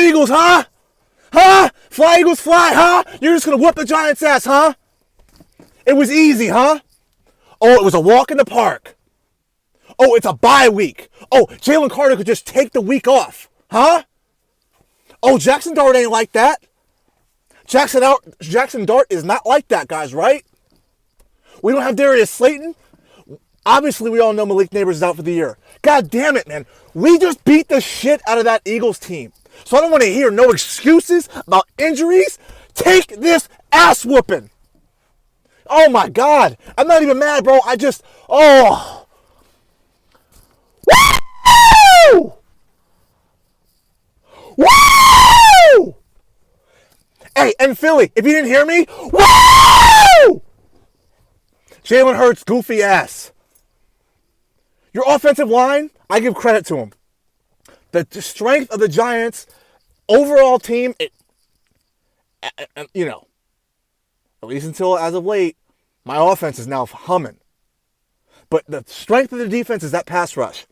Eagles, huh? Huh? Fly, Eagles, fly, huh? You're just going to whoop the Giants' ass, huh? It was easy, huh? Oh, it was a walk in the park. Oh, it's a bye week. Oh, Jalen Carter could just take the week off, huh? Oh, Jaxson Dart ain't like that. Jaxson Dart is not like that, guys, right? We don't have Darius Slayton. Obviously, we all know Malik Neighbors is out for the year. God damn it, man. We just beat the shit out of that Eagles team. So I don't want to hear no excuses about injuries. Take this ass whooping. Oh, my God. I'm not even mad, bro. Oh. Woo! Woo! Hey, and Philly, if you didn't hear me, woo! Jalen Hurts, goofy ass. Your offensive line, I give credit to him. The strength of the Giants' overall team, at least until as of late, my offense is now humming. But the strength of the defense is that pass rush.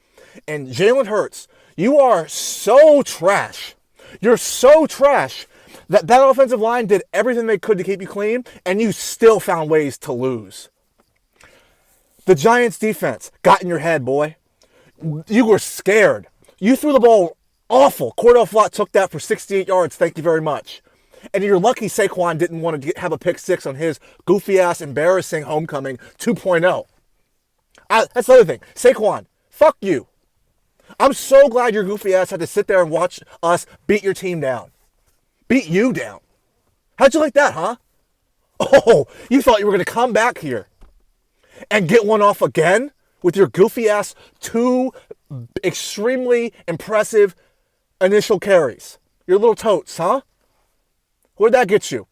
And Jalen Hurts, you are so trash. You're so trash that offensive line did everything they could to keep you clean, and you still found ways to lose. The Giants' defense got in your head, boy. You were scared. You threw the ball awful. Cordell Flott took that for 68 yards. Thank you very much. And you're lucky Saquon didn't want to have a pick six on his goofy-ass, embarrassing homecoming 2.0. That's the other thing. Saquon, fuck you. I'm so glad your goofy ass had to sit there and watch us beat your team down. Beat you down. How'd you like that, huh? Oh, you thought you were going to come back here and get one off again with your goofy ass 2 extremely impressive initial carries. Your little totes, huh? Where'd that get you?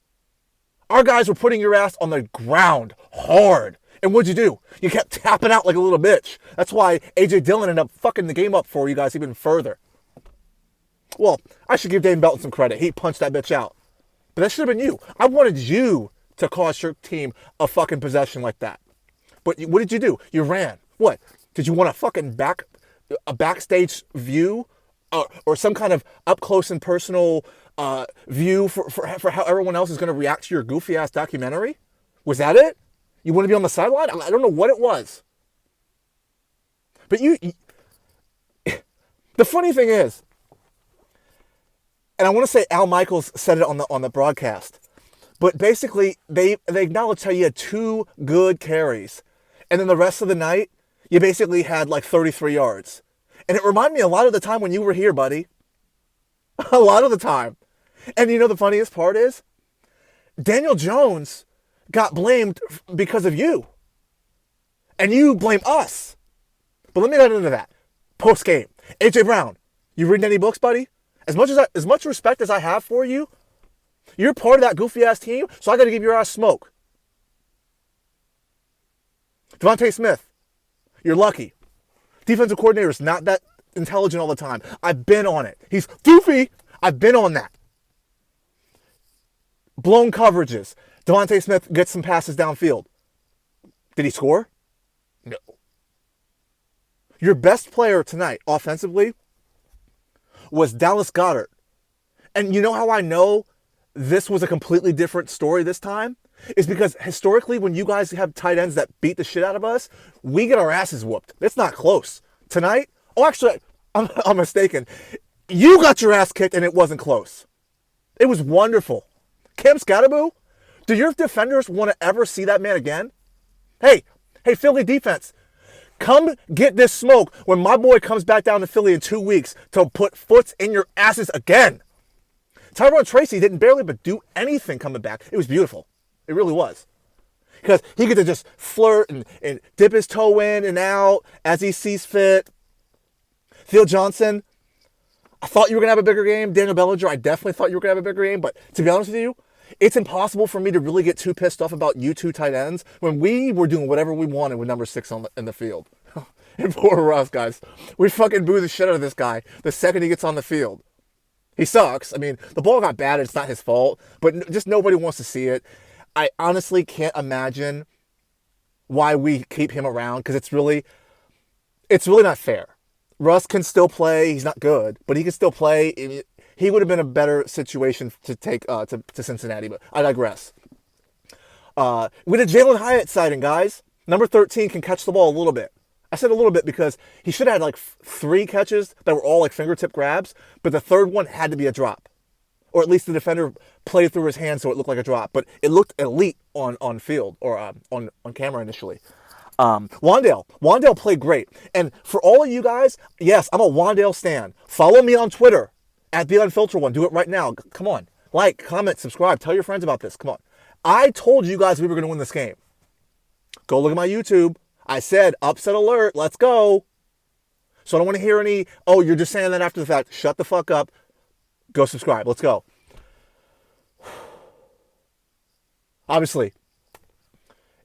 Our guys were putting your ass on the ground hard. And what'd you do? You kept tapping out like a little bitch. That's why A.J. Dillon ended up fucking the game up for you guys even further. Well, I should give Dane Belton some credit. He punched that bitch out. But that should have been you. I wanted you to cost your team a fucking possession like that. But what did you do? You ran. What? Did you want a fucking backstage view? Or some kind of up-close and personal view for how everyone else is going to react to your goofy-ass documentary? Was that it? You want to be on the sideline? I don't know what it was. But the funny thing is, and I want to say Al Michaels said it on the broadcast, but basically they acknowledged how you had 2 good carries, and then the rest of the night you basically had like 33 yards. And it reminded me a lot of the time when you were here, buddy. A lot of the time. And you know the funniest part is, Daniel Jones got blamed because of you. And you blame us. But let me get into that. Post-game. A.J. Brown, you reading any books, buddy? As much respect as I have for you, you're part of that goofy-ass team, so I got to give your ass smoke. Devontae Smith, you're lucky. Defensive coordinator is not that intelligent all the time. I've been on it. He's goofy. I've been on that. Blown coverages. Devontae Smith gets some passes downfield. Did he score? No. Your best player tonight, offensively, was Dallas Goedert. And you know how I know this was a completely different story this time? Is because historically, when you guys have tight ends that beat the shit out of us, we get our asses whooped. It's not close. Tonight, actually, I'm mistaken. You got your ass kicked and it wasn't close. It was wonderful. Cam Scattebo, do your defenders want to ever see that man again? Hey, Philly defense, come get this smoke when my boy comes back down to Philly in 2 weeks to put foots in your asses again. Tyrone Tracy didn't barely but do anything coming back. It was beautiful. It really was. Because he could just flirt and dip his toe in and out as he sees fit. Theo Johnson, I thought you were going to have a bigger game. Daniel Bellinger, I definitely thought you were going to have a bigger game. But to be honest with you, it's impossible for me to really get too pissed off about you 2 tight ends when we were doing whatever we wanted with number 6 in the field. And poor Russ, guys. We fucking boo the shit out of this guy the second he gets on the field. He sucks. I mean, the ball got batted. It's not his fault. But just nobody wants to see it. I honestly can't imagine why we keep him around because it's really not fair. Russ can still play. He's not good, but he can still play. he would have been a better situation to take to Cincinnati. But I digress. With a Jalen Hyatt sighting, guys. Number 13 can catch the ball a little bit. I said a little bit because he should have had like 3 catches that were all like fingertip grabs, but the third one had to be a drop. Or at least the defender played through his hand so it looked like a drop. But it looked elite on field or on camera initially. Wandale played great. And for all of you guys, yes, I'm a Wandale stan. Follow me on Twitter at The Unfiltered One. Do it right now. Come on. Like, comment, subscribe. Tell your friends about this. Come on. I told you guys we were going to win this game. Go look at my YouTube. I said, upset alert, let's go. So I don't want to hear any, oh, you're just saying that after the fact. Shut the fuck up. Go subscribe. Let's go. Obviously,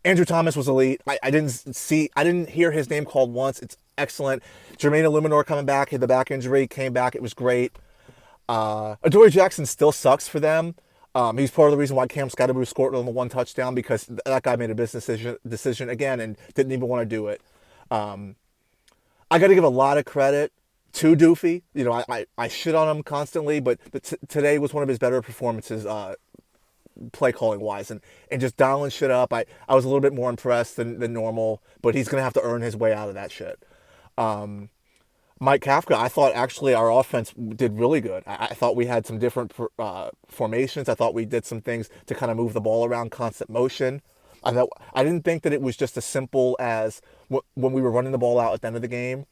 Andrew Thomas was elite. I didn't hear his name called once. It's excellent. Jermaine Illuminor coming back, had the back injury, came back. It was great. Adoree Jackson still sucks for them. He's part of the reason why Cam Scattebo scored on the 1 touchdown because that guy made a business decision again and didn't even want to do it. I got to give a lot of credit to Doofy. You know, I shit on him constantly, but today was one of his better performances play calling wise and just dialing shit up. I was a little bit more impressed than normal, but he's going to have to earn his way out of that shit. Mike Kafka, I thought actually our offense did really good. I thought we had some different formations. I thought we did some things to kind of move the ball around, constant motion. I didn't think that it was just as simple as when we were running the ball out at the end of the game,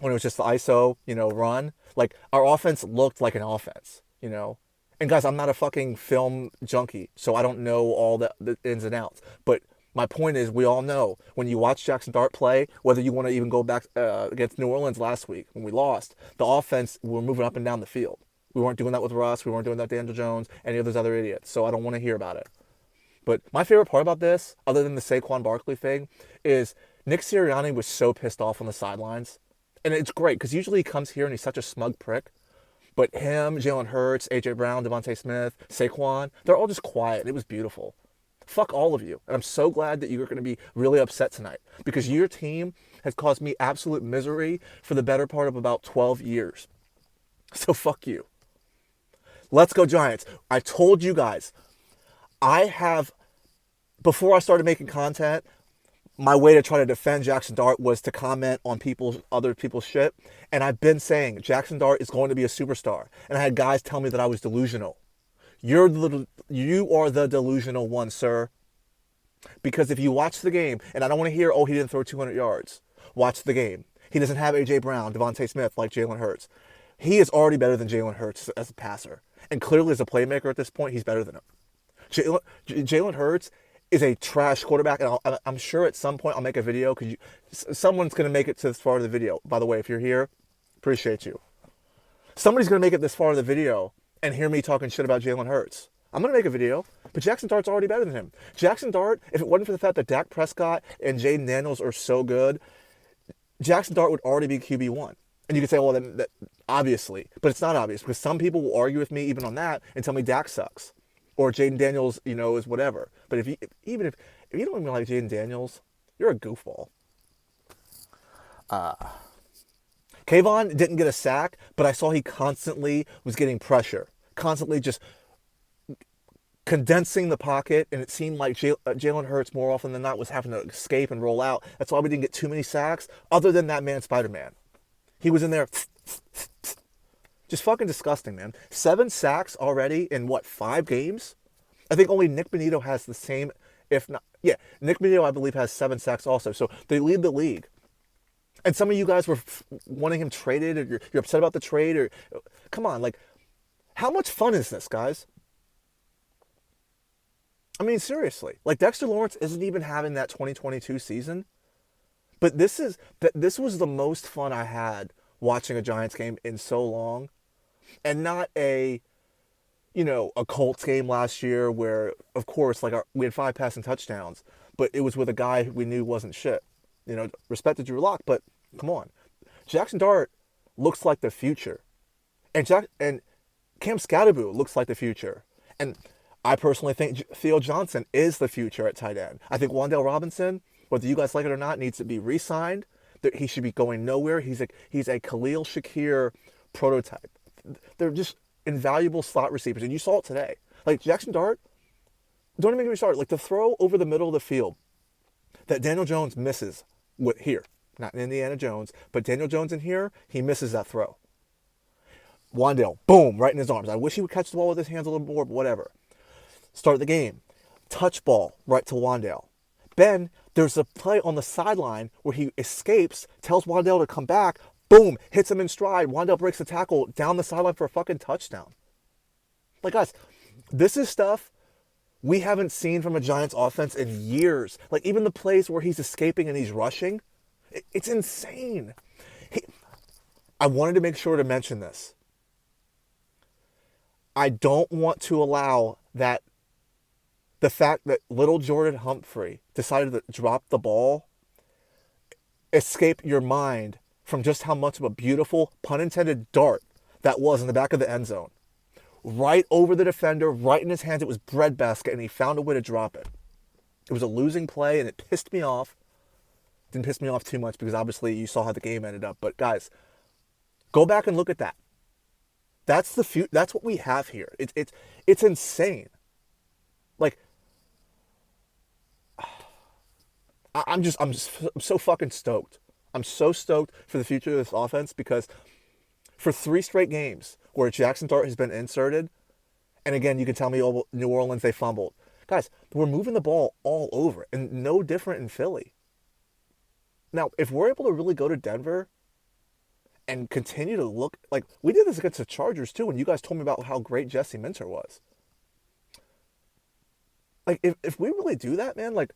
when it was just the ISO, run. Like, our offense looked like an offense, And guys, I'm not a fucking film junkie, so I don't know all the ins and outs. But my point is, we all know when you watch Jaxson Dart play, whether you want to even go back against New Orleans last week when we lost, the offense, we were moving up and down the field. We weren't doing that with Russ. We weren't doing that with Daniel Jones, any of those other idiots. So I don't want to hear about it. But my favorite part about this, other than the Saquon Barkley thing, is Nick Sirianni was so pissed off on the sidelines. And it's great because usually he comes here and he's such a smug prick. But him, Jalen Hurts, A.J. Brown, Devontae Smith, Saquon, they're all just quiet. It was beautiful. Fuck all of you. And I'm so glad that you're going to be really upset tonight because your team has caused me absolute misery for the better part of about 12 years. So fuck you. Let's go Giants. I told you guys, before I started making content, my way to try to defend Jaxson Dart was to comment on other people's shit. And I've been saying Jaxson Dart is going to be a superstar. And I had guys tell me that I was delusional. You are the delusional one, sir. Because if you watch the game, and I don't want to hear, oh, he didn't throw 200 yards. Watch the game. He doesn't have A.J. Brown, Devontae Smith like Jalen Hurts. He is already better than Jalen Hurts as a passer. And clearly as a playmaker at this point, he's better than him. Jalen Hurts is a trash quarterback, and I'm sure at some point I'll make a video because someone's going to make it to this far of the video. By the way, if you're here, appreciate you. Somebody's going to make it this far of the video and hear me talking shit about Jalen Hurts. I'm going to make a video, but Jaxson Dart's already better than him. Jaxson Dart, if it wasn't for the fact that Dak Prescott and Jaden Daniels are so good, Jaxson Dart would already be QB1. And you could say, well, then obviously, but it's not obvious because some people will argue with me even on that and tell me Dak sucks. Or Jaden Daniels, is whatever. But if you don't even like Jaden Daniels, you're a goofball. Kayvon didn't get a sack, but I saw he constantly was getting pressure. Constantly just condensing the pocket, and it seemed like Jalen Hurts more often than not was having to escape and roll out. That's why we didn't get too many sacks, other than that man Spider-Man. He was in there... Just fucking disgusting, man. 7 sacks already in, 5 games? I think only Nick Bonito has the same, if not... Yeah, Nick Bonito, I believe, has 7 sacks also. So they lead the league. And some of you guys were wanting him traded, or you're upset about the trade, or... Come on, how much fun is this, guys? I mean, seriously. Dexter Lawrence isn't even having that 2022 season. But this was the most fun I had watching a Giants game in so long. And not a Colts game last year where, of course, we had 5 passing touchdowns, but it was with a guy who we knew wasn't shit. Respect to Drew Lock, but come on. Jaxson Dart looks like the future. And Cam Scattebo looks like the future. And I personally think Theo Johnson is the future at tight end. I think Wan'Dale Robinson, whether you guys like it or not, needs to be re-signed. He should be going nowhere. He's a Khalil Shakir prototype. invaluable slot receivers, and you saw it today. Like Jaxson Dart, don't even get me started. Like the throw over the middle of the field that Daniel Jones misses with here, not Indiana Jones, but Daniel Jones in here, he misses that throw. Wan'Dale, boom, right in his arms. I wish he would catch the ball with his hands a little more, but whatever. Start the game. Touch ball right to Wan'Dale. Ben, there's a play on the sideline where he escapes, tells Wan'Dale to come back, boom, hits him in stride. Wan'Dale breaks the tackle down the sideline for a fucking touchdown. Like, guys, this is stuff we haven't seen from a Giants offense in years. Like, even the plays where he's escaping and he's rushing, it's insane. I wanted to make sure to mention this. I don't want to allow that the fact that little Jordan Humphrey decided to drop the ball escape your mind from just how much of a beautiful, pun intended, dart that was in the back of the end zone. Right over the defender, right in his hands. It was breadbasket, and he found a way to drop it. It was a losing play, and it pissed me off. Didn't piss me off too much because obviously you saw how the game ended up. But guys, go back and look at that. That's that's what we have here. It's insane. Like, I'm so fucking stoked. I'm so stoked for the future of this offense because for 3 straight games where Jaxson Dart has been inserted, and again, you can tell me, oh, New Orleans, they fumbled. Guys, we're moving the ball all over, and no different in Philly. Now, if we're able to really go to Denver and continue to look, like, we did this against the Chargers, too, when you guys told me about how great Jesse Minter was. Like, if we really do that, man, like,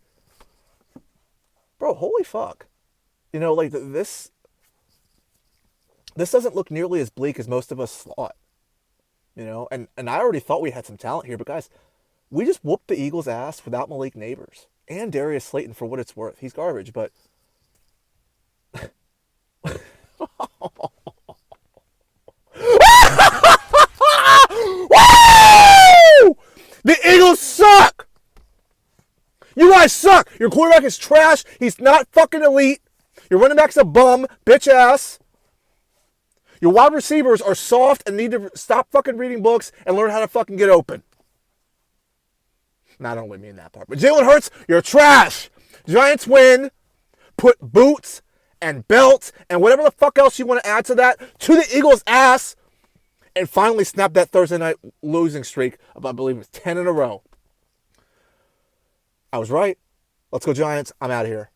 bro, holy fuck. You know, like, this doesn't look nearly as bleak as most of us thought. You know, and I already thought we had some talent here, but guys, we just whooped the Eagles' ass without Malik Neighbors and Darius Slayton for what it's worth. He's garbage, but the Eagles suck! You guys suck! Your quarterback is trash. He's not fucking elite. Your running back's a bum, bitch ass. Your wide receivers are soft and need to stop fucking reading books and learn how to fucking get open. I don't really mean that part. But Jalen Hurts, you're trash. Giants win. Put boots and belts and whatever the fuck else you want to add to that to the Eagles' ass. And finally snap that Thursday night losing streak of, I believe, it was 10 in a row. I was right. Let's go Giants. I'm out of here.